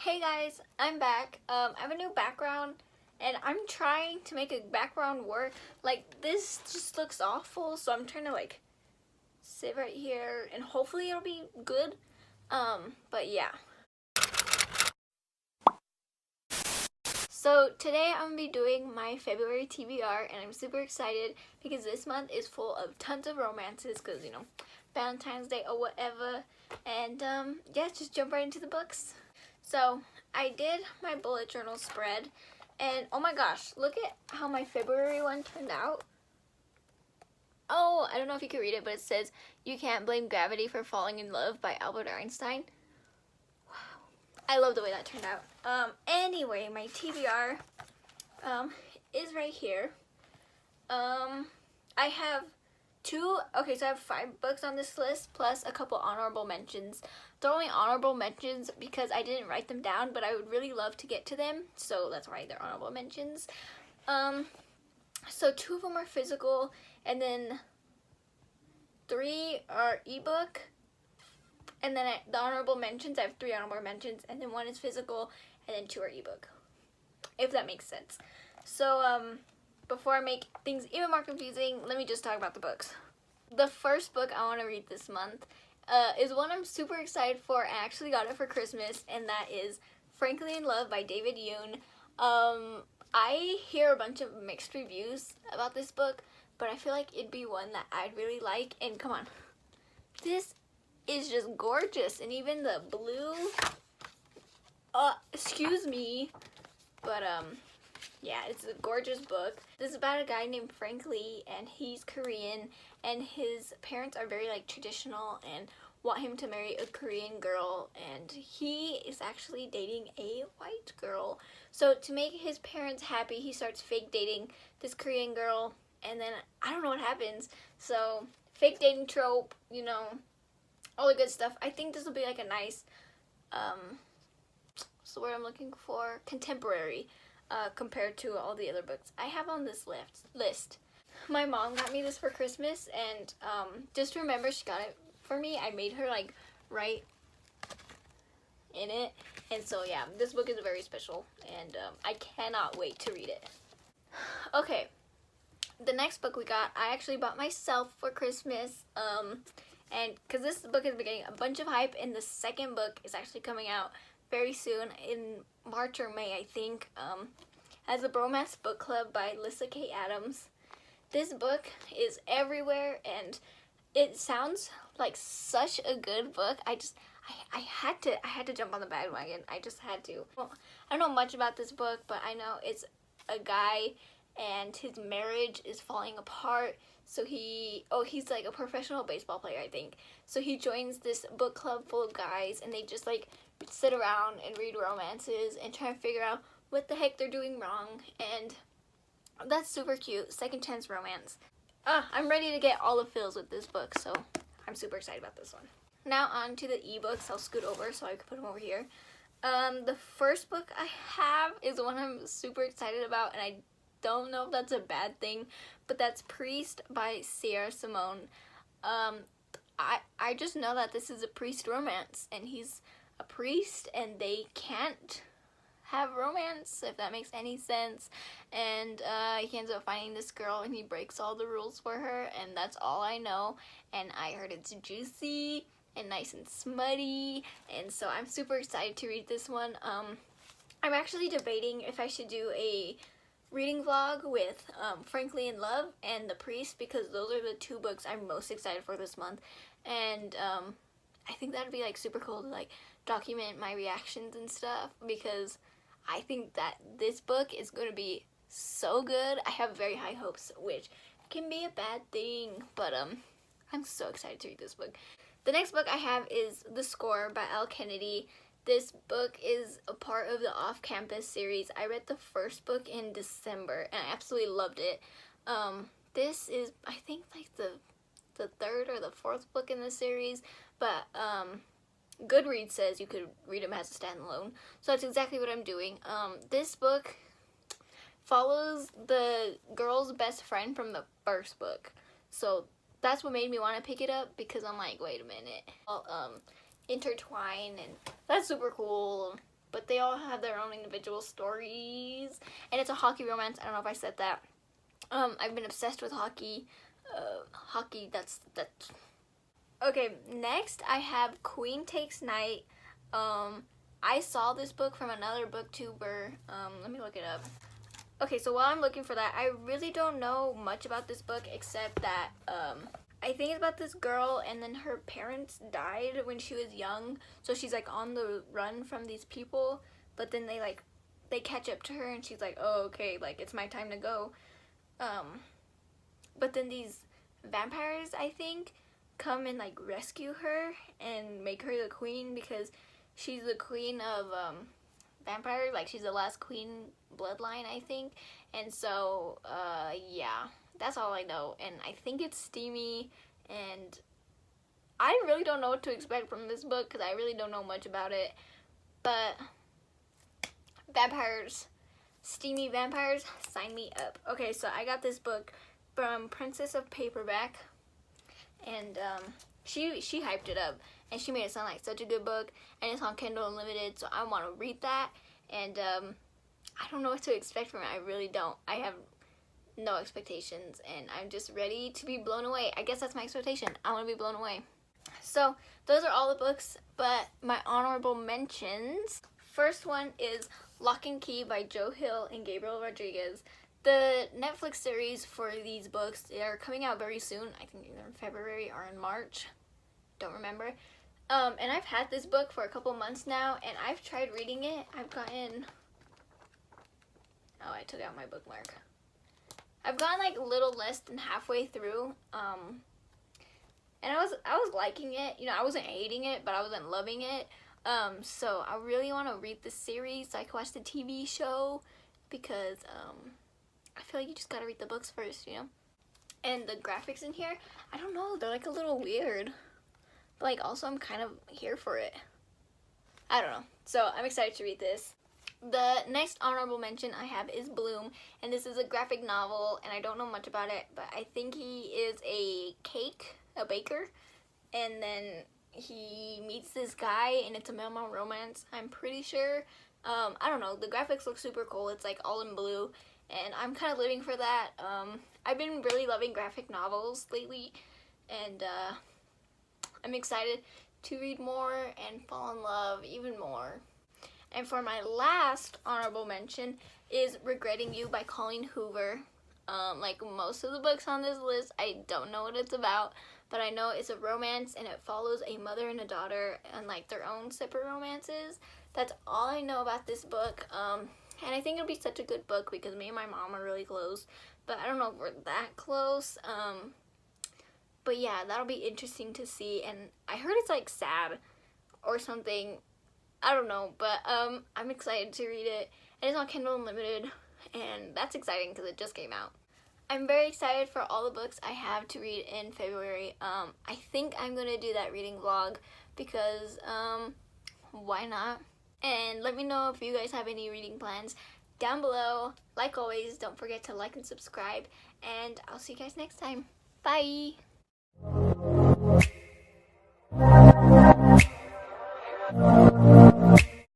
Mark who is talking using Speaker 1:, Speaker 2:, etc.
Speaker 1: Hey guys, I'm back. I have a new background and I'm trying to make a background work. Like, this just looks awful, so I'm trying to like sit right here and hopefully it'll be good. But yeah. So today I'm gonna be doing my February TBR and I'm super excited because this month is full of tons of romances because, you know, Valentine's Day or whatever. And yeah, just jump right into the books. So I did my bullet journal spread and oh my gosh, look at how my February one turned out. Oh, I don't know if you can read it, but it says, "You Can't Blame Gravity for Falling in Love" by Albert Einstein. I love the way that turned out. Anyway, my TBR is right here. I have so I have 5 books on this list plus a couple honorable mentions. They're only honorable mentions because I didn't write them down, but I would really love to get to them, so that's why they're honorable mentions. So 2 of them are physical, and then 3 are ebook. And then the honorable mentions, I have 3 honorable mentions, and then 1 is physical, and then 2 are ebook, if that makes sense. So, before I make things even more confusing, let me just talk about the books. The first book I want to read this month is one I'm super excited for. I actually got it for Christmas, and that is Frankly in Love by David Yoon. I hear a bunch of mixed reviews about this book, but I feel like it'd be one that I'd really like, and come on. This is just gorgeous, and even the blue, excuse me, but yeah, it's a gorgeous book. This is about a guy named Frank Lee, and he's Korean, and his parents are very like traditional and want him to marry a Korean girl, and he is actually dating a white girl. So to make his parents happy, he starts fake dating this Korean girl, and then I don't know what happens. So fake dating trope, you know, all the good stuff. I think this will be like a nice, what's the word I'm looking for? Contemporary, compared to all the other books I have on this list. My mom got me this for Christmas, and just remember she got it for me. I made her like write in it, and so yeah, this book is very special, and I cannot wait to read it. Okay, the next book we got, I actually bought myself for Christmas, and because this book has been getting a bunch of hype, and the second book is actually coming out very soon in March or May, I think, as a Bromance Book Club by Lissa K. Adams. This book is everywhere, and it sounds like such a good book. I had to jump on the bandwagon. I just had to. Well, I don't know much about this book, but I know it's a guy and his marriage is falling apart. So he's like a professional baseball player, I think. So he joins this book club full of guys, and they just like sit around and read romances and try to figure out what the heck they're doing wrong. And that's super cute. Second chance romance. I'm ready to get all the feels with this book, so I'm super excited about this one. Now on to the ebooks. I'll scoot over so I can put them over here. The first book I have is one I'm super excited about, and I don't know if that's a bad thing, but that's Priest by Sierra Simone. I just know that this is a priest romance, and he's a priest, and they can't have romance, if that makes any sense. And he ends up finding this girl, and he breaks all the rules for her, and that's all I know. And I heard it's juicy and nice and smutty, and so I'm super excited to read this one. I'm actually debating if I should do a reading vlog with Frankly in Love and The Priest, because those are the 2 books I'm most excited for this month, and I think that'd be like super cool to like document my reactions and stuff, because I think that this book is going to be so good. I have very high hopes, which can be a bad thing, but I'm so excited to read this book. The next book I have is The Score by Elle Kennedy. This book is a part of the Off-Campus series. I read the first book in December, and I absolutely loved it. This is, I think, like the 3rd or the 4th book in the series, but Goodreads says you could read them as a standalone, so that's exactly what I'm doing. This book follows the girl's best friend from the first book, so that's what made me want to pick it up, because I'm like, wait a minute, intertwine, and that's super cool. but they all have their own individual stories, and it's a hockey romance. I don't know if I said that. I've been obsessed with hockey. That's okay. Next, I have Queen Takes Night. I saw this book from another booktuber. Let me look it up. Okay, so while I'm looking for that, I really don't know much about this book except that I think it's about this girl, and then her parents died when she was young, so she's like on the run from these people, but then they catch up to her, and she's like, oh, okay, like it's my time to go. But then these vampires, I think, come and like rescue her and make her the queen, because she's the queen of vampires, like she's the last queen bloodline, I think. And so yeah, that's all I know, and I think it's steamy, and I really don't know what to expect from this book because I really don't know much about it. But vampires, steamy vampires, sign me up. Okay, so I got this book from Princess of Paperback, and she hyped it up, and she made it sound like such a good book, and it's on Kindle Unlimited, so I want to read that. And I don't know what to expect from it. I really don't. I have no expectations, and I'm just ready to be blown away. I guess that's my expectation. I want to be blown away. So those are all the books, but my honorable mentions. First one is Lock and Key by Joe Hill and Gabriel Rodriguez. The Netflix series for these books, they are coming out very soon. I think either in February or in March. Don't remember. And I've had this book for a couple months now, and I've tried reading it. I've gotten... Oh, I took out my bookmark. I've gotten like a little less than halfway through, and I was liking it. You know, I wasn't hating it, but I wasn't loving it. So I really want to read the series so I can watch the TV show, because I feel like you just gotta read the books first, you know. And the graphics in here, I don't know, they're like a little weird, but like also I'm kind of here for it. I don't know. So I'm excited to read this. The next honorable mention I have is Bloom, and this is a graphic novel, and I don't know much about it, but I think he is a baker, and then he meets this guy, and it's a male romance, I'm pretty sure. I don't know, the graphics look super cool. It's like all in blue, and I'm kind of living for that. I've been really loving graphic novels lately, and I'm excited to read more and fall in love even more. And for my last honorable mention is Regretting You by Colleen Hoover. Like most of the books on this list, I don't know what it's about, but I know it's a romance, and it follows a mother and a daughter and like their own separate romances. That's all I know about this book. And I think it'll be such a good book because me and my mom are really close, but I don't know if we're that close. But yeah, that'll be interesting to see, and I heard it's like sad or something. I don't know, but I'm excited to read it. And it's on Kindle Unlimited, and that's exciting because it just came out. I'm very excited for all the books I have to read in February. I think I'm going to do that reading vlog because why not? And let me know if you guys have any reading plans down below. Like always, don't forget to like and subscribe, and I'll see you guys next time. Bye!